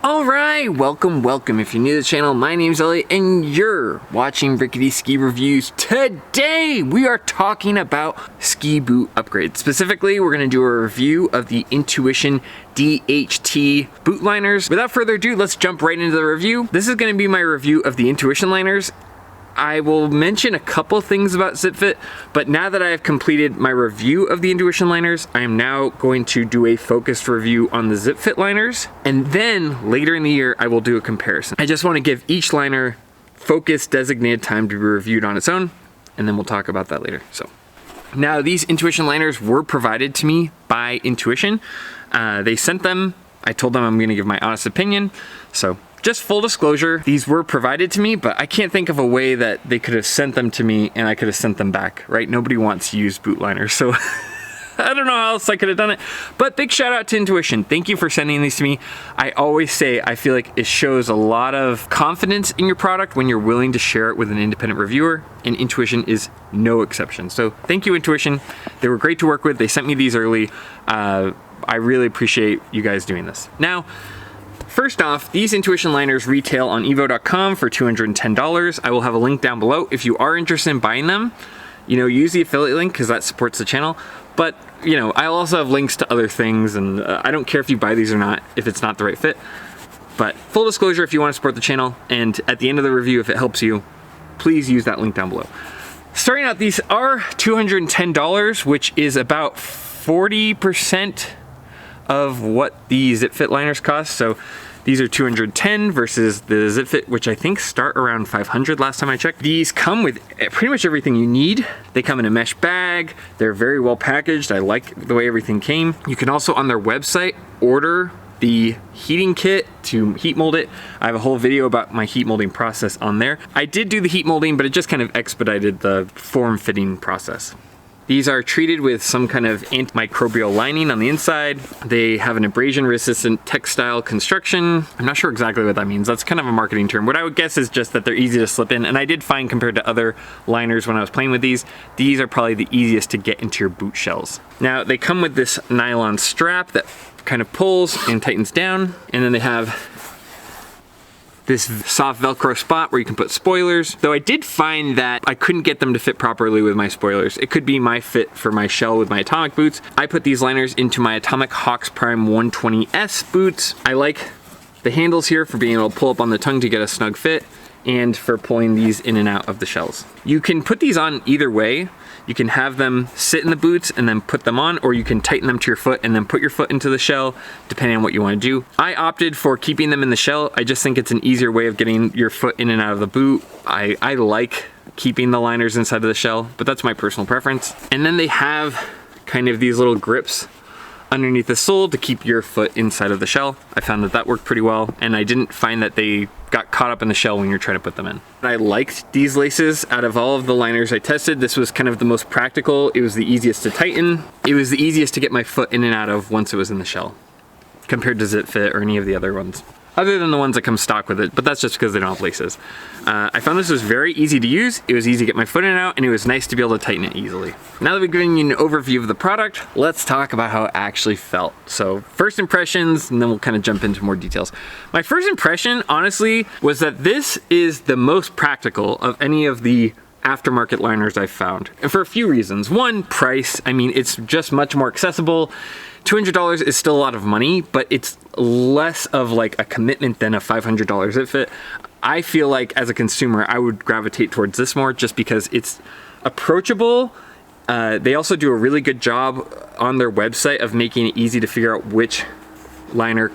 Alright, welcome. If you're new to the channel, my name's Elliott and you're watching Rickety Ski Reviews. Today, we are talking about ski boot upgrades. Specifically, we're going to do a review of the Intuition DHT boot liners. Without further ado, let's jump right into the review. This is going to be my review of the Intuition liners. I will mention a couple things about ZipFit, but now that I have completed my review of the Intuition liners, I am now going to do a focused review on the ZipFit liners, and then later in the year, I will do a comparison. I just want to give each liner focused designated time to be reviewed on its own, and then we'll talk about that later. So now these Intuition liners were provided to me by Intuition. They sent them. I told them I'm going to give my honest opinion. So just full disclosure, these were provided to me, but I can't think of a way that they could have sent them to me and I could have sent them back, right? Nobody wants used boot liners, so I don't know how else I could have done it. But big shout out to Intuition. Thank you for sending these to me. I always say I feel like it shows a lot of confidence in your product when you're willing to share it with an independent reviewer, and Intuition is no exception. So thank you, Intuition. They were great to work with. They sent me these early. I really appreciate you guys doing this. Now, first off, these Intuition liners retail on evo.com for $210. I will have a link down below. If you are interested in buying them, use the affiliate link because that supports the channel. But, I'll also have links to other things, and I don't care if you buy these or not, if it's not the right fit. But full disclosure, if you want to support the channel, and at the end of the review, if it helps you, please use that link down below. Starting out, these are $210, which is about 40% of what the ZipFit liners cost. So these are $210 versus the ZipFit, which I think start around $500 last time I checked. These come with pretty much everything you need. They come in a mesh bag. They're very well packaged. I like the way everything came. You can also on their website order the heating kit to heat mold it. I have a whole video about my heat molding process on there. I did do the heat molding, but it just kind of expedited the form fitting process. These are treated with some kind of antimicrobial lining on the inside. They have an abrasion-resistant textile construction. I'm not sure exactly what that means. That's kind of a marketing term. What I would guess is just that they're easy to slip in. And I did find, compared to other liners when I was playing with these are probably the easiest to get into your boot shells. Now, they come with this nylon strap that kind of pulls and tightens down. And then they have this soft Velcro spot where you can put spoilers. Though I did find that I couldn't get them to fit properly with my spoilers. It could be my fit for my shell with my Atomic boots. I put these liners into my Atomic Hawx Prime 120S boots. I like the handles here for being able to pull up on the tongue to get a snug fit, and for pulling these in and out of the shells. You can put these on either way. You can have them sit in the boots and then put them on, or you can tighten them to your foot and then put your foot into the shell, depending on what you want to do. I opted for keeping them in the shell. I just think it's an easier way of getting your foot in and out of the boot. I like keeping the liners inside of the shell, but that's my personal preference. And then they have kind of these little grips underneath the sole to keep your foot inside of the shell. I found that worked pretty well, and I didn't find that they got caught up in the shell when you're trying to put them in. I liked these laces. Out of all of the liners I tested, this was kind of the most practical. It was the easiest to tighten. It was the easiest to get my foot in and out of once it was in the shell, compared to ZipFit or any of the other ones, other than the ones that come stock with it, but that's just because they don't have laces. I found this was very easy to use. It was easy to get my foot in and out, and it was nice to be able to tighten it easily. Now that we've given you an overview of the product, let's talk about how it actually felt. So first impressions, and then we'll kind of jump into more details. My first impression, honestly, was that this is the most practical of any of the aftermarket liners I've found. And for a few reasons. One, price. I mean, it's just much more accessible. $200 is still a lot of money, but it's less of like a commitment than a $500 ZipFit. I feel like as a consumer, I would gravitate towards this more just because it's approachable. They also do a really good job on their website of making it easy to figure out which liner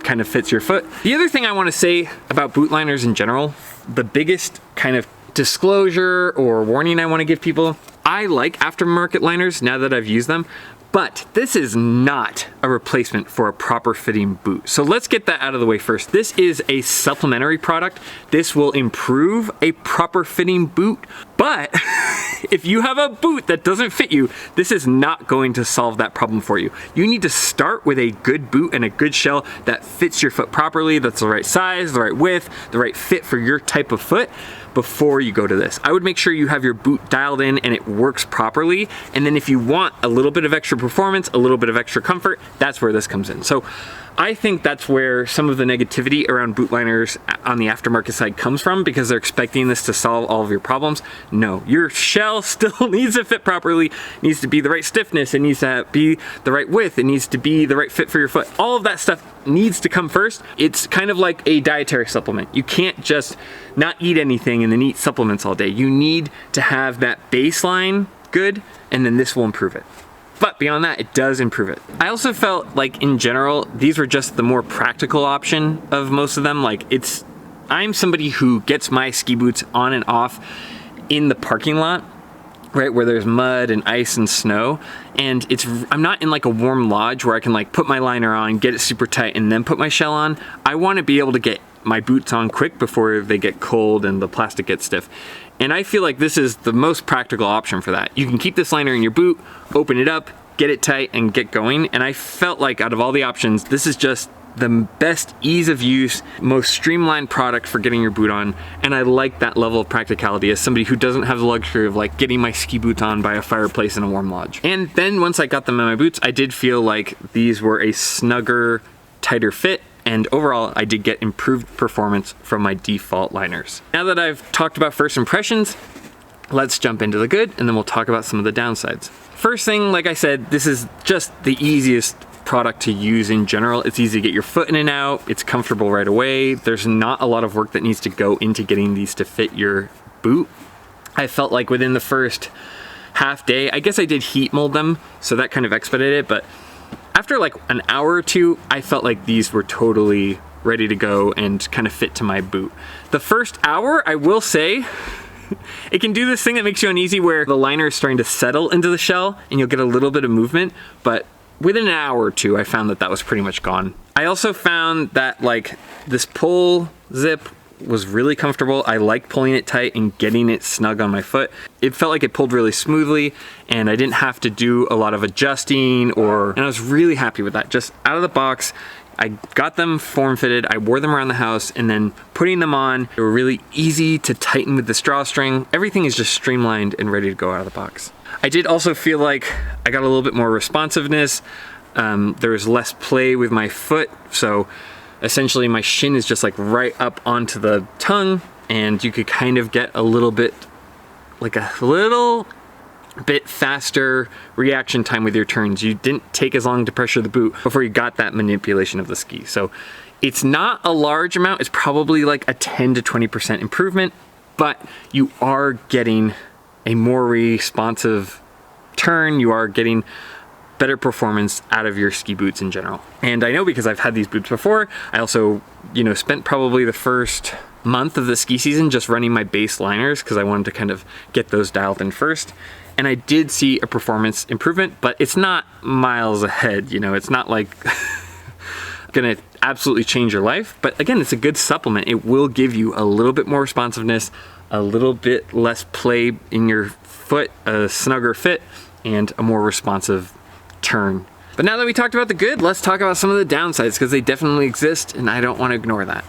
kind of fits your foot. The other thing I want to say about boot liners in general, the biggest kind of disclosure or warning I want to give people, I like aftermarket liners now that I've used them, but this is not a replacement for a proper fitting boot. So let's get that out of the way first. This is a supplementary product. This will improve a proper fitting boot, but if you have a boot that doesn't fit you, this is not going to solve that problem for you. You need to start with a good boot and a good shell that fits your foot properly, that's the right size, the right width, the right fit for your type of foot before you go to this. I would make sure you have your boot dialed in and it works properly. And then if you want a little bit of extra performance, a little bit of extra comfort, that's where this comes in. So I think that's where some of the negativity around boot liners on the aftermarket side comes from, because they're expecting this to solve all of your problems. No, your shell still needs to fit properly, needs to be the right stiffness, it needs to be the right width, it needs to be the right fit for your foot. All of that stuff needs to come first. It's kind of like a dietary supplement. You can't just not eat anything and then eat supplements all day. You need to have that baseline good, and then this will improve it. But beyond that, it does improve it. I also felt like in general, these were just the more practical option of most of them. Like I'm somebody who gets my ski boots on and off in the parking lot, right, where there's mud and ice and snow. And I'm not in like a warm lodge where I can like put my liner on, get it super tight, and then put my shell on. I want to be able to get my boots on quick before they get cold and the plastic gets stiff. And I feel like this is the most practical option for that. You can keep this liner in your boot, open it up, get it tight, and get going. And I felt like out of all the options, this is just the best ease of use, most streamlined product for getting your boot on. And I like that level of practicality as somebody who doesn't have the luxury of like getting my ski boots on by a fireplace in a warm lodge. And then once I got them in my boots, I did feel like these were a snugger, tighter fit. And overall, I did get improved performance from my default liners. Now that I've talked about first impressions, let's jump into the good, and then we'll talk about some of the downsides. First thing, like I said, this is just the easiest product to use in general. It's easy to get your foot in and out. It's comfortable right away. There's not a lot of work that needs to go into getting these to fit your boot. I felt like within the first half day, I guess I did heat mold them, so that kind of expedited it, but after like an hour or two, I felt like these were totally ready to go and kind of fit to my boot. The first hour, I will say, it can do this thing that makes you uneasy where the liner is starting to settle into the shell and you'll get a little bit of movement, but within an hour or two, I found that that was pretty much gone. I also found that like this pull zip was really comfortable. I liked pulling it tight and getting it snug on my foot. It felt like it pulled really smoothly and I didn't have to do a lot of adjusting and I was really happy with that. Just out of the box, I got them form fitted, I wore them around the house, and then putting them on, they were really easy to tighten with the drawstring. Everything is just streamlined and ready to go out of the box. I did also feel like I got a little bit more responsiveness. There was less play with my foot, so essentially my shin is just like right up onto the tongue, and you could kind of get a little bit faster reaction time with your turns. You didn't take as long to pressure the boot before you got that manipulation of the ski. So it's not a large amount. It's probably like a 10 to 20% improvement, but you are getting a more responsive turn. You are getting better performance out of your ski boots in general. And I know because I've had these boots before. I also, spent probably the first month of the ski season just running my base liners because I wanted to kind of get those dialed in first. And I did see a performance improvement, but it's not miles ahead. It's not like gonna absolutely change your life. But again, it's a good supplement. It will give you a little bit more responsiveness, a little bit less play in your foot, a snugger fit, and a more responsive turn. But now that we talked about the good, let's talk about some of the downsides, because they definitely exist and I don't want to ignore that.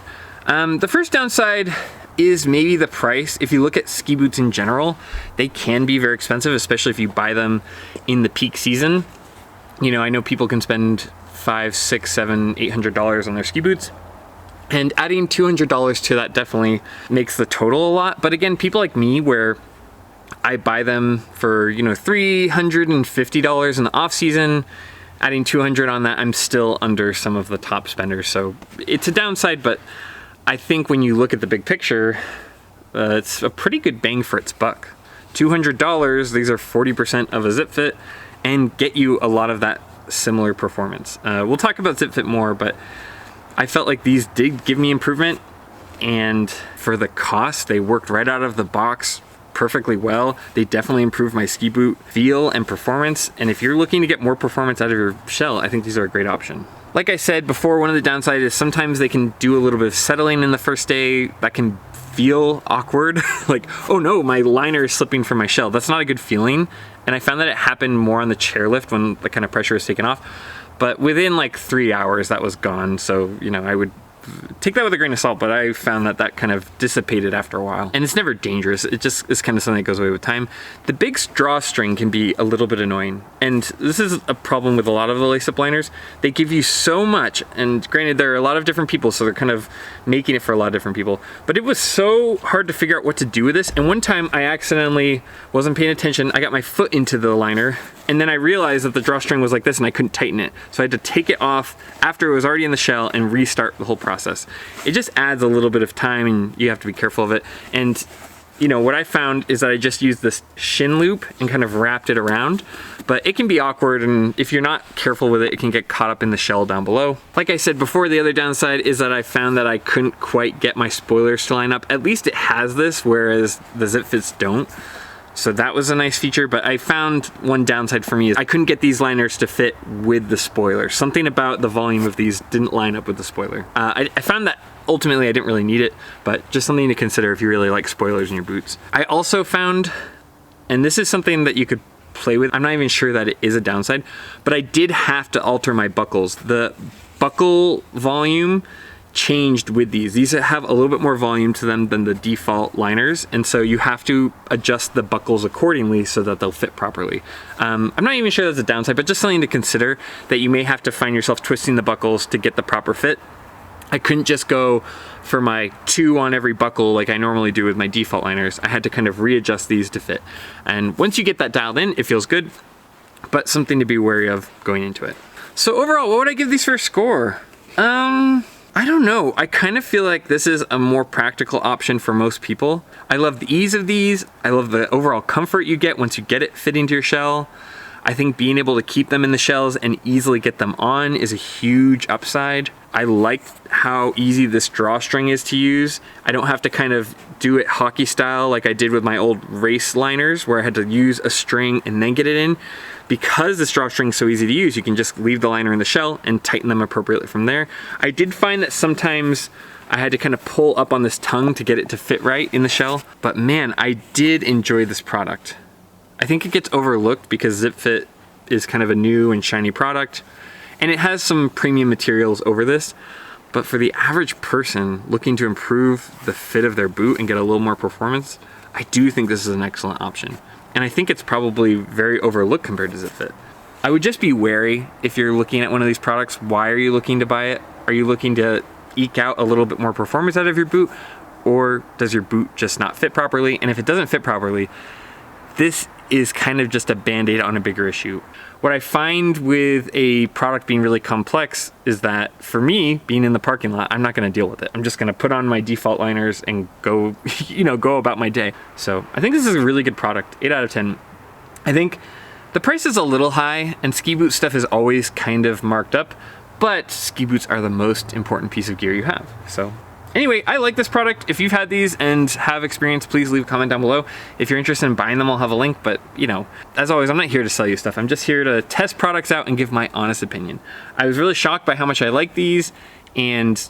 The first downside is maybe the price. If you look at ski boots in general, they can be very expensive, especially if you buy them in the peak season. I know people can spend $500, $600, $700, $800 on their ski boots, and adding $200 to that definitely makes the total a lot. But again, people like me, where I buy them for $350 in the off season, adding $200 on that, I'm still under some of the top spenders. So it's a downside, but I think when you look at the big picture, it's a pretty good bang for its buck. $200, these are 40% of a zip fit and get you a lot of that similar performance. We'll talk about zip fit more, but I felt like these did give me improvement, and for the cost, they worked right out of the box perfectly well. They definitely improved my ski boot feel and performance, and if you're looking to get more performance out of your shell, I think these are a great option. Like I said before, one of the downsides is sometimes they can do a little bit of settling in the first day. That can feel awkward. Like, oh no, my liner is slipping from my shell. That's not a good feeling. And I found that it happened more on the chairlift when the kind of pressure is taken off. But within like 3 hours, that was gone. So, I would take that with a grain of salt, but I found that that kind of dissipated after a while. And it's never dangerous. It just is kind of something that goes away with time. The big drawstring can be a little bit annoying. And this is a problem with a lot of the lace-up liners. They give you so much, and granted, there are a lot of different people, so they're kind of making it for a lot of different people. But it was so hard to figure out what to do with this. And one time I accidentally wasn't paying attention. I got my foot into the liner, and then I realized that the drawstring was like this and I couldn't tighten it. So I had to take it off after it was already in the shell and restart the whole process. It just adds a little bit of time, and you have to be careful of it. And you know, what I found is that I just used this shin loop and kind of wrapped it around, but it can be awkward, and if you're not careful with it, it can get caught up in the shell down below. Like I said before, the other downside is that I found that I couldn't quite get my spoilers to line up. At least it has this, whereas the zip fits don't. So that was a nice feature, but I found one downside for me is I couldn't get these liners to fit with the spoiler. Something about the volume of these didn't line up with the spoiler. I found that ultimately I didn't really need it, but just something to consider if you really like spoilers in your boots. I also found, and this is something that you could play with, I'm not even sure that it is a downside, but I did have to alter my buckles. The buckle volume changed with these. These have a little bit more volume to them than the default liners, and so you have to adjust the buckles accordingly so that they'll fit properly. I'm not even sure that's a downside, but just something to consider, that you may have to find yourself twisting the buckles to get the proper fit. I couldn't just go for my 2 on every buckle like I normally do with my default liners. I had to kind of readjust these to fit. And once you get that dialed in, it feels good, but something to be wary of going into it. So overall, what would I give these for a score? I don't know. I kind of feel like this is a more practical option for most people. I love the ease of these. I love the overall comfort you get once you get it fitting to your shell. I think being able to keep them in the shells and easily get them on is a huge upside. I like how easy this drawstring is to use. I don't have to kind of do it hockey style like I did with my old race liners, where I had to use a string and then get it in. Because this drawstring is so easy to use, you can just leave the liner in the shell and tighten them appropriately from there. I did find that sometimes I had to kind of pull up on this tongue to get it to fit right in the shell, but man, I did enjoy this product. I think it gets overlooked because Zip Fit is kind of a new and shiny product, and it has some premium materials over this, but for the average person looking to improve the fit of their boot and get a little more performance, I do think this is an excellent option. And I think it's probably very overlooked compared to Zip Fit. I would just be wary if you're looking at one of these products. Why are you looking to buy it? Are you looking to eke out a little bit more performance out of your boot, or does your boot just not fit properly? And if it doesn't fit properly, this is kind of just a band-aid on a bigger issue. What I find with a product being really complex is that for me, being in the parking lot, I'm not gonna deal with it. I'm just gonna put on my default liners and go, go about my day. So I think this is a really good product, 8 out of 10. I think the price is a little high, and ski boot stuff is always kind of marked up, but ski boots are the most important piece of gear you have. So anyway, I like this product. If you've had these and have experience, please leave a comment down below. If you're interested in buying them, I'll have a link, but as always, I'm not here to sell you stuff. I'm just here to test products out and give my honest opinion. I was really shocked by how much I like these, and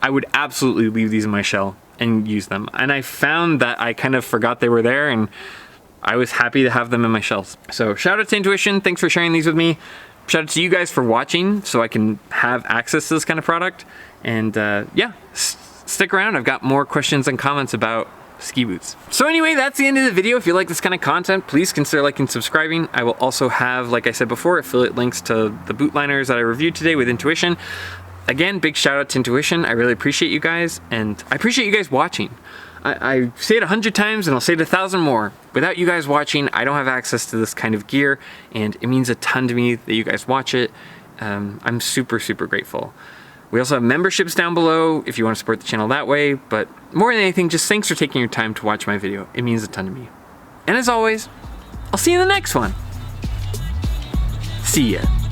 I would absolutely leave these in my shell and use them. And I found that I kind of forgot they were there, and I was happy to have them in my shells. So shout out to Intuition. Thanks for sharing these with me. Shout out to you guys for watching so I can have access to this kind of product. And yeah, stick around. I've got more questions and comments about ski boots. So anyway, that's the end of the video. If you like this kind of content, please consider liking and subscribing. I will also have, like I said before, affiliate links to the boot liners that I reviewed today with Intuition. Again, big shout out to Intuition. I really appreciate you guys, and I appreciate you guys watching. I say it 100 times and I'll say it 1,000 more. Without you guys watching, I don't have access to this kind of gear, and it means a ton to me that you guys watch it. I'm super, super grateful. We also have memberships down below if you want to support the channel that way, but more than anything, just thanks for taking your time to watch my video. It means a ton to me. And as always, I'll see you in the next one. See ya.